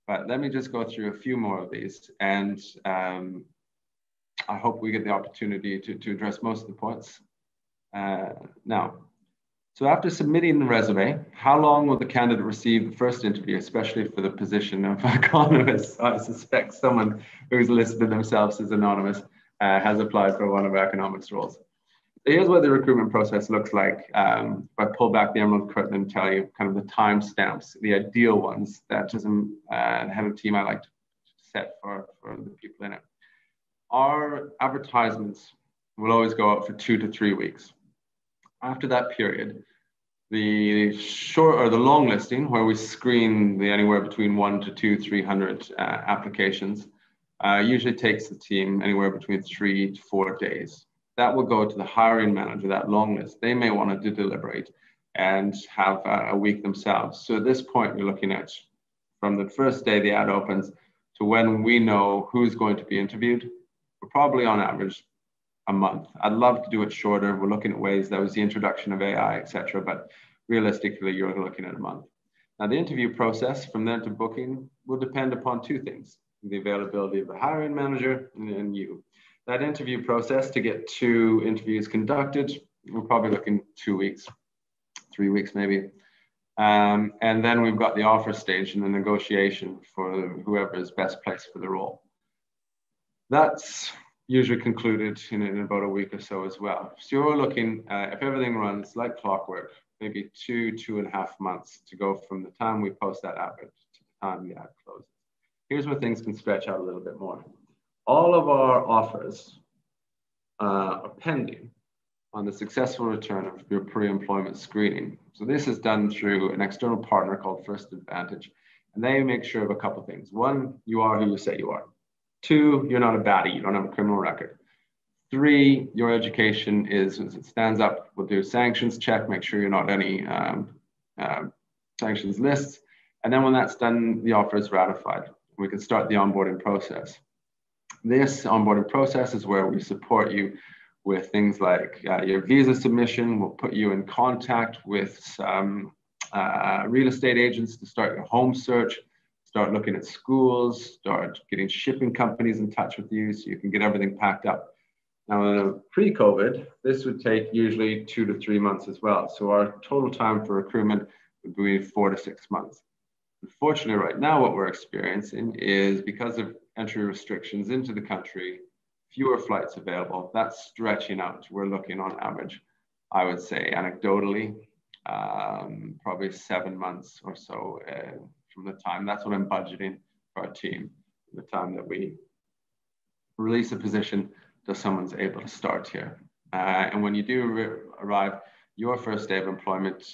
But let me just go through a few more of these, and I hope we get the opportunity to address most of the points. Now, so after submitting the resume, how long will the candidate receive the first interview, especially for the position of economist? I suspect someone who's listed themselves as anonymous has applied for one of our economics roles. So here's what the recruitment process looks like. If I pull back the emerald curtain and tell you kind of the time stamps, the ideal ones that as a head of team I like to set for the people in it. Our advertisements will always go out for 2 to 3 weeks. After that period, the short or the long listing, where we screen anywhere between 100 to 300 applications, usually takes the team anywhere between 3 to 4 days. That will go to the hiring manager, that long list. They may want to deliberate and have a week themselves. So at this point, we're looking at from the first day the ad opens to when we know who's going to be interviewed. We're probably on average a month. I'd love to do it shorter. We're looking at ways, that was the introduction of AI, etc. But realistically, you're looking at a month. Now, the interview process from there to booking will depend upon two things: the availability of the hiring manager and you. That interview process, to get 2 interviews conducted, we're probably looking 2 weeks, 3 weeks maybe. And then we've got the offer stage and the negotiation for whoever is best placed for the role. That's usually concluded in about a week or so as well. So you're looking, if everything runs like clockwork, maybe 2.5 months to go from the time we post that advert to the time the ad closes. Here's where things can stretch out a little bit more. All of our offers are pending on the successful return of your pre-employment screening. So this is done through an external partner called First Advantage, and they make sure of a couple of things. 1, you are who you say you are. 2, you're not a baddie, you don't have a criminal record. 3, your education is, as it stands up, we'll do a sanctions check, make sure you're not any sanctions lists. And then when that's done, the offer is ratified. We can start the onboarding process. This onboarding process is where we support you with things like your visa submission. We'll put you in contact with some real estate agents to start your home search. Start looking at schools, start getting shipping companies in touch with you so you can get everything packed up. Now, pre-COVID, this would take usually 2 to 3 months as well. So our total time for recruitment would be 4 to 6 months. Unfortunately, right now, what we're experiencing is because of entry restrictions into the country, fewer flights available. That's stretching out. We're looking on average, I would say anecdotally, probably 7 months or so from the time. That's what I'm budgeting for our team, the time that we release a position till someone's able to start here. And when you do arrive, your first day of employment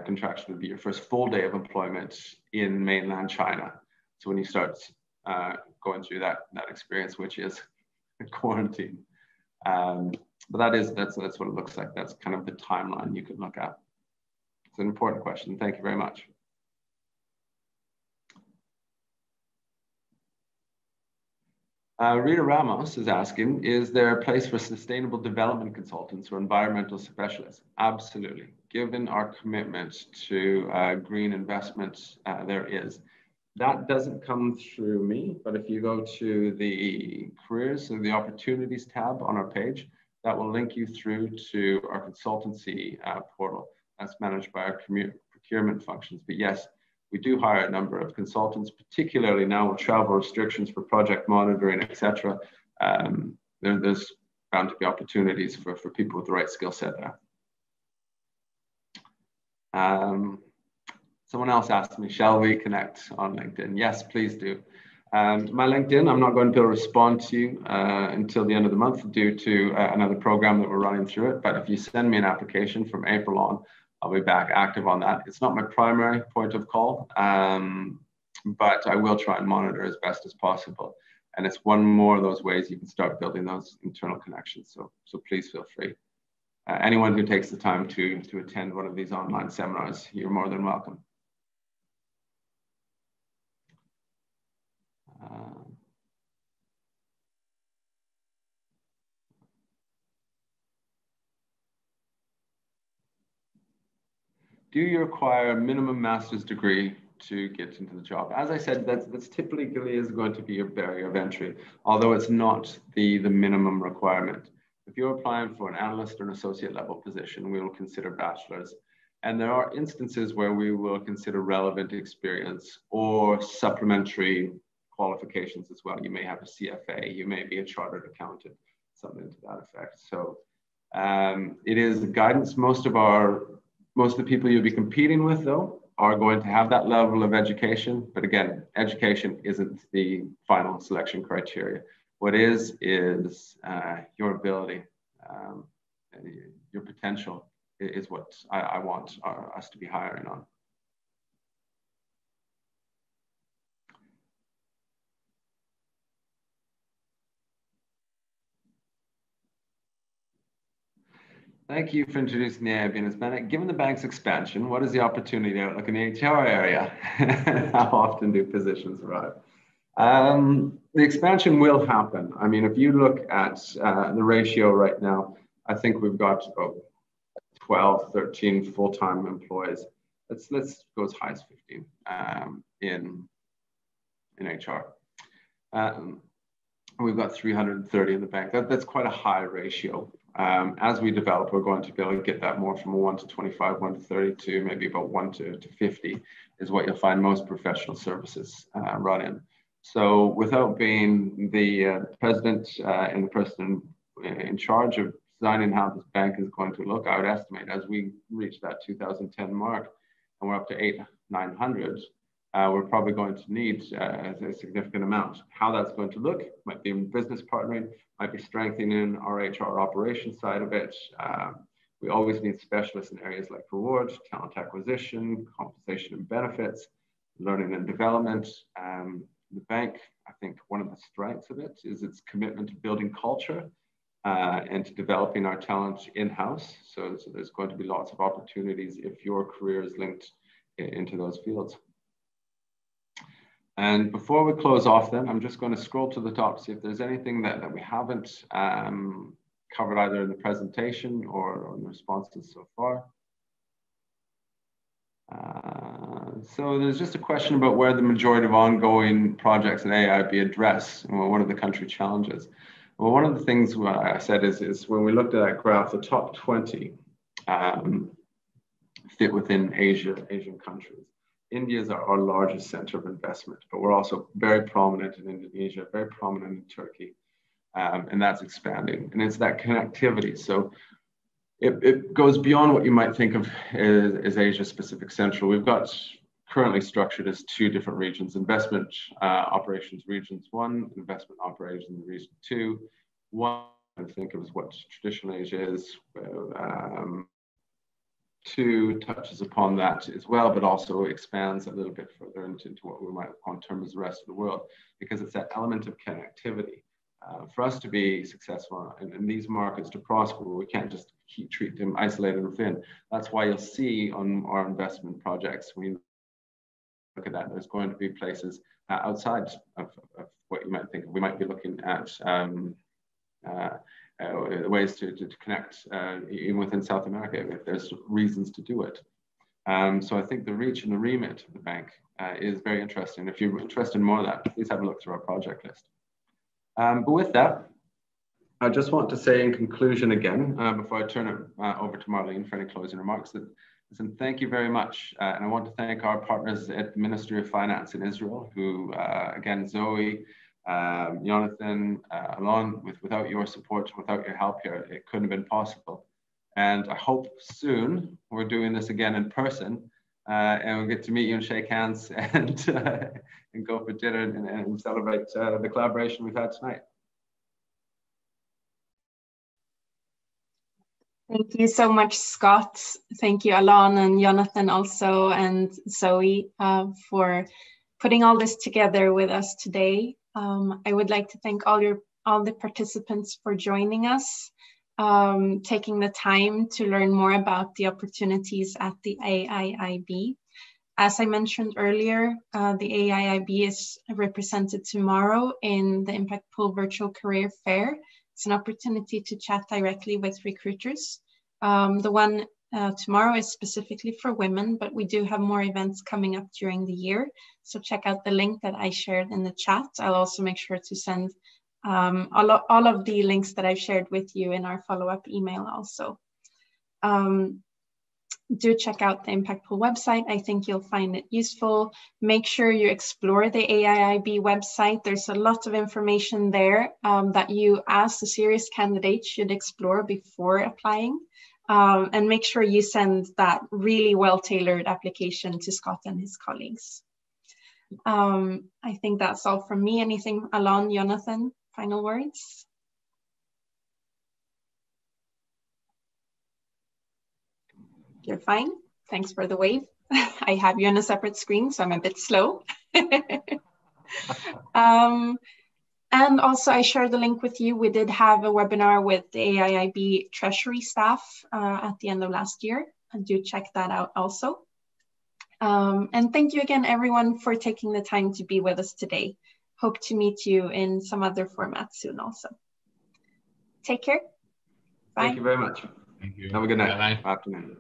contraction would be your first full day of employment in mainland China. So when you start going through that experience, which is quarantine. But that's what it looks like. That's kind of the timeline you could look at. It's an important question. Thank you very much. Rita Ramos is asking, is there a place for sustainable development consultants or environmental specialists? Absolutely. Given our commitment to green investment, there is. That doesn't come through me, but if you go to the careers and the opportunities tab on our page, that will link you through to our consultancy portal. That's managed by our procurement functions. But yes, we do hire a number of consultants, particularly now with travel restrictions for project monitoring, etc. There's bound to be opportunities for people with the right skill set there. Someone else asked me, shall we connect on LinkedIn? Yes, please do. My LinkedIn, I'm not going to be able to respond to you until the end of the month due to another program that we're running through it. But if you send me an application from April on, I'll be back active on that. It's not my primary point of call, but I will try and monitor as best as possible. And it's one more of those ways you can start building those internal connections. So please feel free. Anyone who takes the time to attend one of these online seminars, you're more than welcome. Do you require a minimum master's degree to get into the job? As I said, that's typically is going to be your barrier of entry, although it's not the minimum requirement. If you're applying for an analyst or an associate level position, we will consider bachelor's. And there are instances where we will consider relevant experience or supplementary qualifications as well. You may have a CFA, you may be a chartered accountant, something to that effect. So it is guidance. Most of the people you'll be competing with, though, are going to have that level of education. But again, education isn't the final selection criteria. What is your ability, your potential is what I want us to be hiring on. Thank you for introducing the AIIB as Bennett. Given the bank's expansion, what is the opportunity outlook in the HR area? How often do positions arrive? The expansion will happen. I mean, if you look at the ratio right now, I think we've got about 12, 13 full-time employees. Let's go as high as 15 in HR. We've got 330 in the bank. That's quite a high ratio. As we develop, we're going to be able to get that more from a 1 to 25, 1 to 32, maybe about 1 to 50 is what you'll find most professional services run in. So without being the president and the person in charge of designing how this bank is going to look, I would estimate as we reach that 2010 mark and we're up to 900, we're probably going to need a significant amount. How that's going to look might be in business partnering, might be strengthening our HR operations side of it. We always need specialists in areas like reward, talent acquisition, compensation and benefits, learning and development. The bank, I think one of the strengths of it is its commitment to building culture and to developing our talent in-house. So there's going to be lots of opportunities if your career is linked into those fields. And before we close off then, I'm just going to scroll to the top to see if there's anything that we haven't covered either in the presentation or in the responses so far. So there's just a question about where the majority of ongoing projects at AIIB address and what are the country challenges. Well, one of the things I said is when we looked at that graph, the top 20 fit within Asian countries. India is our largest center of investment, but we're also very prominent in Indonesia, very prominent in Turkey, and that's expanding. And it's that connectivity. So it goes beyond what you might think of as Asia-Pacific Central. We've got currently structured as 2 different regions, investment operations regions 1, investment operations region 2. One, I think of as what traditional Asia is. 2 touches upon that as well, but also expands a little bit further into what we might want to term as the rest of the world, because it's that element of connectivity. For us to be successful in these markets, to prosper, we can't just keep treating them isolated within. That's why you'll see on our investment projects, when you look at that, there's going to be places outside of what you might think of. We might be looking at ways to connect even within South America if there's reasons to do it. So I think the reach and the remit of the bank is very interesting. If you're interested in more of that, please have a look through our project list. But with that, I just want to say in conclusion again, before I turn it over to Marlene for any closing remarks, that listen, thank you very much. And I want to thank our partners at the Ministry of Finance in Israel, who, again, Zoe, Jonathan, Alon, without your support, without your help here, it couldn't have been possible. And I hope soon we're doing this again in person, and we'll get to meet you and shake hands and go for dinner and celebrate the collaboration we've had tonight. Thank you so much, Scott. Thank you, Alon and Jonathan also, and Zoe for putting all this together with us today. I would like to thank all the participants for joining us, taking the time to learn more about the opportunities at the AIIB. As I mentioned earlier, the AIIB is represented tomorrow in the Impact Pool Virtual Career Fair. It's an opportunity to chat directly with recruiters. The one tomorrow is specifically for women, but we do have more events coming up during the year. So check out the link that I shared in the chat. I'll also make sure to send all of the links that I've shared with you in our follow-up email also. Do check out the Impact Pool website. I think you'll find it useful. Make sure you explore the AIIB website. There's a lot of information there that you as a serious candidate should explore before applying. And make sure you send that really well-tailored application to Scott and his colleagues. I think that's all from me. Anything, Alon, Jonathan, final words? You're fine. Thanks for the wave. I have you on a separate screen, so I'm a bit slow. And also, I shared the link with you. We did have a webinar with the AIIB Treasury staff at the end of last year. And do check that out also. And thank you again, everyone, for taking the time to be with us today. Hope to meet you in some other format soon also. Take care. Bye. Thank you very much. Thank you. Have a good night. Bye-bye. Afternoon.